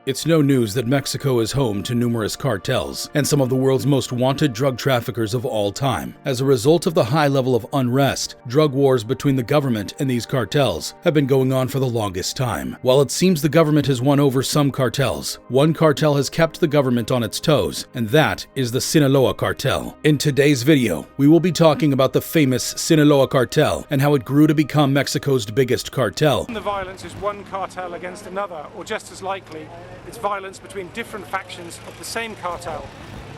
It's no news that Mexico is home to numerous cartels and some of the world's most wanted drug traffickers of all time. As a result of the high level of unrest, drug wars between the government and these cartels have been going on for the longest time. While it seems the government has won over some cartels, one cartel has kept the government on its toes, and that is the Sinaloa Cartel. In today's video, we will be talking about the famous Sinaloa Cartel and how it grew to become Mexico's biggest cartel. The violence is one cartel against another, or just as likely, it's violence between different factions of the same cartel.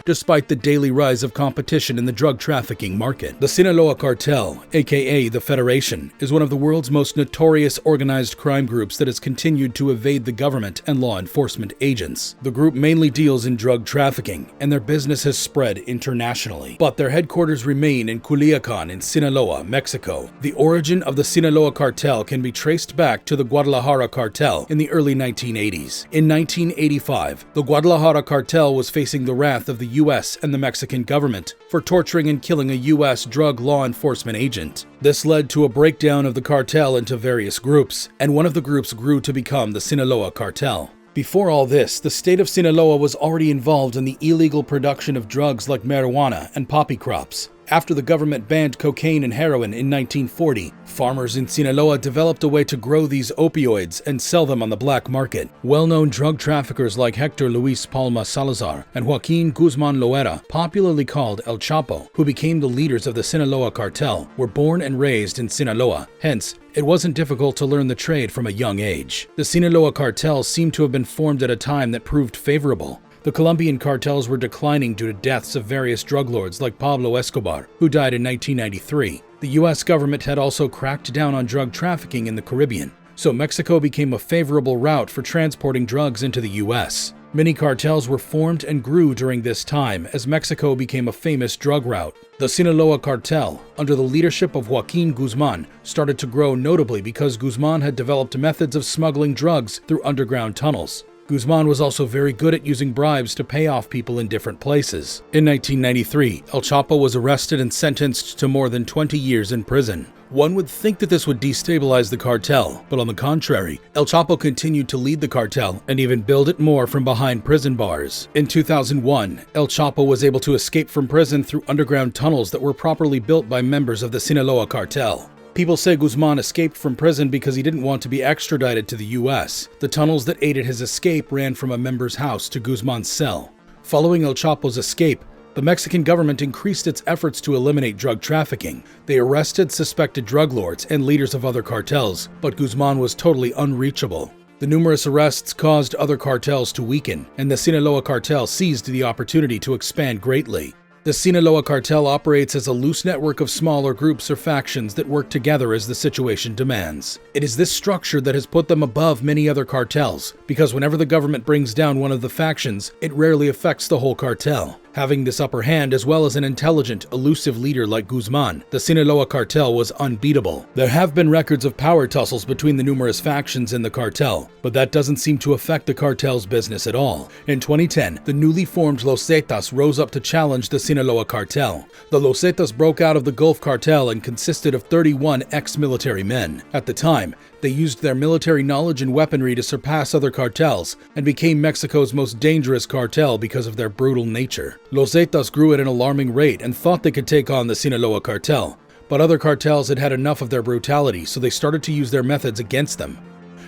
Despite the daily rise of competition in the drug trafficking market, the Sinaloa Cartel, aka the Federation, is one of the world's most notorious organized crime groups that has continued to evade the government and law enforcement agents. The group mainly deals in drug trafficking, and their business has spread internationally. But their headquarters remain in Culiacán in Sinaloa, Mexico. The origin of the Sinaloa Cartel can be traced back to the Guadalajara Cartel in the early 1980s. In 1985, the Guadalajara Cartel was facing the wrath of the U.S. and the Mexican government for torturing and killing a U.S. drug law enforcement agent. This led to a breakdown of the cartel into various groups, and one of the groups grew to become the Sinaloa Cartel. Before all this, the state of Sinaloa was already involved in the illegal production of drugs like marijuana and poppy crops. After the government banned cocaine and heroin in 1940, farmers in Sinaloa developed a way to grow these opioids and sell them on the black market. Well-known drug traffickers like Hector Luis Palma Salazar and Joaquin Guzman Loera, popularly called El Chapo, who became the leaders of the Sinaloa Cartel, were born and raised in Sinaloa. Hence, it wasn't difficult to learn the trade from a young age. The Sinaloa Cartel seemed to have been formed at a time that proved favorable. The Colombian cartels were declining due to deaths of various drug lords like Pablo Escobar, who died in 1993. The U.S. government had also cracked down on drug trafficking in the Caribbean, so Mexico became a favorable route for transporting drugs into the U.S. Many cartels were formed and grew during this time as Mexico became a famous drug route. The Sinaloa Cartel, under the leadership of Joaquin Guzman, started to grow notably because Guzman had developed methods of smuggling drugs through underground tunnels. Guzman was also very good at using bribes to pay off people in different places. In 1993, El Chapo was arrested and sentenced to more than 20 years in prison. One would think that this would destabilize the cartel, but on the contrary, El Chapo continued to lead the cartel and even build it more from behind prison bars. In 2001, El Chapo was able to escape from prison through underground tunnels that were properly built by members of the Sinaloa Cartel. People say Guzman escaped from prison because he didn't want to be extradited to the U.S. The tunnels that aided his escape ran from a member's house to Guzman's cell. Following El Chapo's escape, the Mexican government increased its efforts to eliminate drug trafficking. They arrested suspected drug lords and leaders of other cartels, but Guzman was totally unreachable. The numerous arrests caused other cartels to weaken, and the Sinaloa Cartel seized the opportunity to expand greatly. The Sinaloa Cartel operates as a loose network of smaller groups or factions that work together as the situation demands. It is this structure that has put them above many other cartels, because whenever the government brings down one of the factions, it rarely affects the whole cartel. Having this upper hand, as well as an intelligent, elusive leader like Guzman, the Sinaloa Cartel was unbeatable. There have been records of power tussles between the numerous factions in the cartel, but that doesn't seem to affect the cartel's business at all. In 2010, the newly formed Los Zetas rose up to challenge the Sinaloa Cartel. The Los Zetas broke out of the Gulf Cartel and consisted of 31 ex-military men. At the time, they used their military knowledge and weaponry to surpass other cartels and became Mexico's most dangerous cartel because of their brutal nature. Los Zetas grew at an alarming rate and thought they could take on the Sinaloa Cartel, but other cartels had had enough of their brutality, so they started to use their methods against them.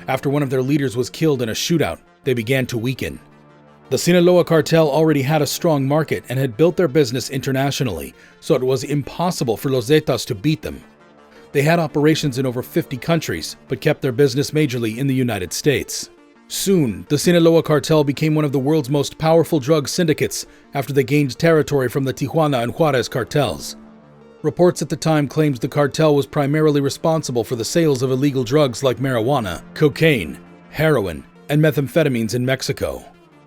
After one of their leaders was killed in a shootout, they began to weaken. The Sinaloa Cartel already had a strong market and had built their business internationally, so it was impossible for Los Zetas to beat them. They had operations in over 50 countries, but kept their business majorly in the United States. Soon, the Sinaloa Cartel became one of the world's most powerful drug syndicates after they gained territory from the Tijuana and Juarez cartels. Reports at the time claimed the cartel was primarily responsible for the sales of illegal drugs like marijuana, cocaine, heroin, and methamphetamines in Mexico.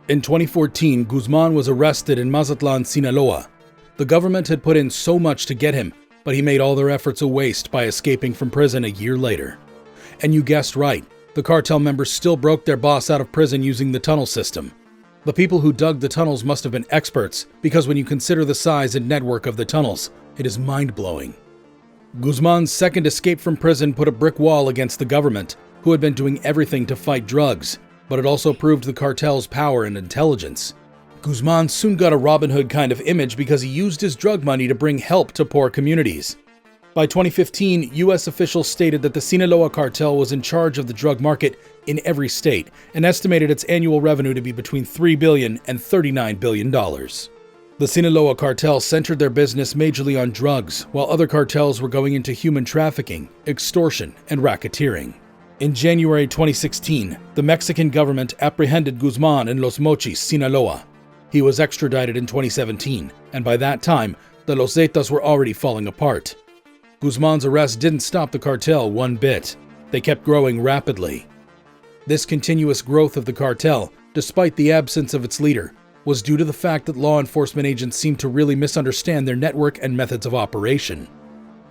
In 2014, Guzman was arrested in Mazatlan, Sinaloa. The government had put in so much to get him, but he made all their efforts a waste by escaping from prison a year later. And you guessed right, the cartel members still broke their boss out of prison using the tunnel system. The people who dug the tunnels must have been experts, because when you consider the size and network of the tunnels, it is mind-blowing. Guzman's second escape from prison put a brick wall against the government, who had been doing everything to fight drugs. but it also proved the cartel's power and intelligence. Guzman soon got a Robin Hood kind of image because he used his drug money to bring help to poor communities. By 2015, U.S. officials stated that the Sinaloa Cartel was in charge of the drug market in every state and estimated its annual revenue to be between $3 billion and $39 billion. The Sinaloa Cartel centered their business majorly on drugs, while other cartels were going into human trafficking, extortion, and racketeering. In January 2016, the Mexican government apprehended Guzman in Los Mochis, Sinaloa. He was extradited in 2017, and by that time, the Los Zetas were already falling apart. Guzman's arrest didn't stop the cartel one bit. They kept growing rapidly. This continuous growth of the cartel, despite the absence of its leader, was due to the fact that law enforcement agents seemed to really misunderstand their network and methods of operation.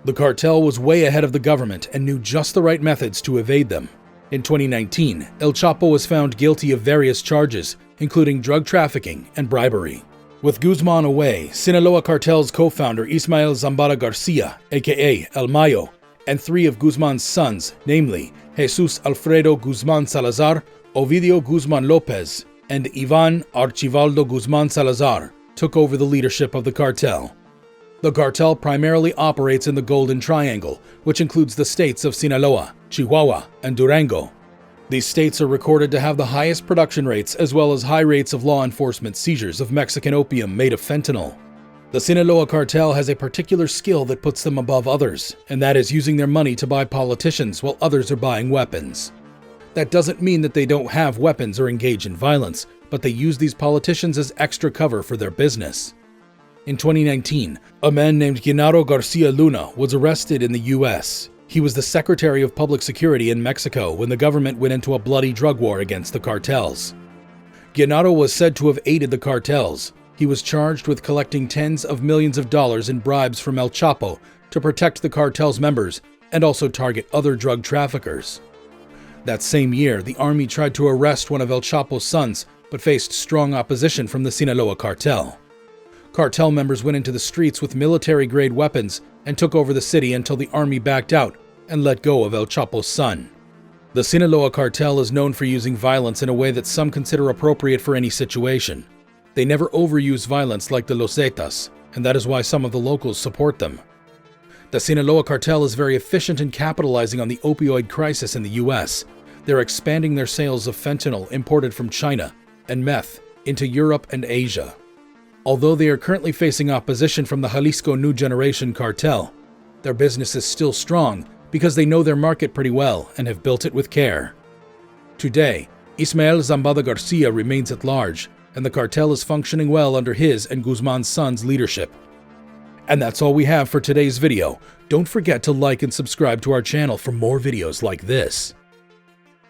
The cartel was way ahead of the government and knew just the right methods to evade them. In 2019, El Chapo was found guilty of various charges, including drug trafficking and bribery. With Guzman away, Sinaloa Cartel's co-founder Ismael Zambada Garcia, aka El Mayo, and 3 of Guzman's sons, namely Jesus Alfredo Guzman Salazar, Ovidio Guzman Lopez, and Ivan Archivaldo Guzman Salazar, took over the leadership of the cartel. The cartel primarily operates in the Golden Triangle, which includes the states of Sinaloa, Chihuahua, and Durango. These states are recorded to have the highest production rates as well as high rates of law enforcement seizures of Mexican opium made of fentanyl. The Sinaloa Cartel has a particular skill that puts them above others, and that is using their money to buy politicians while others are buying weapons. That doesn't mean that they don't have weapons or engage in violence, but they use these politicians as extra cover for their business. In 2019, a man named Genaro Garcia Luna was arrested in the U.S. He was the Secretary of Public Security in Mexico when the government went into a bloody drug war against the cartels. Genaro was said to have aided the cartels. He was charged with collecting tens of millions of dollars in bribes from El Chapo to protect the cartel's members and also target other drug traffickers. That same year, the army tried to arrest one of El Chapo's sons, but faced strong opposition from the Sinaloa Cartel. Cartel members went into the streets with military-grade weapons and took over the city until the army backed out and let go of El Chapo's son. The Sinaloa Cartel is known for using violence in a way that some consider appropriate for any situation. They never overuse violence like the Los Zetas, and that is why some of the locals support them. The Sinaloa Cartel is very efficient in capitalizing on the opioid crisis in the U.S. They're expanding their sales of fentanyl imported from China and meth into Europe and Asia. Although they are currently facing opposition from the Jalisco New Generation Cartel, their business is still strong because they know their market pretty well and have built it with care. Today, Ismael Zambada Garcia remains at large, and the cartel is functioning well under his and Guzman's son's leadership. And that's all we have for today's video. Don't forget to like and subscribe to our channel for more videos like this.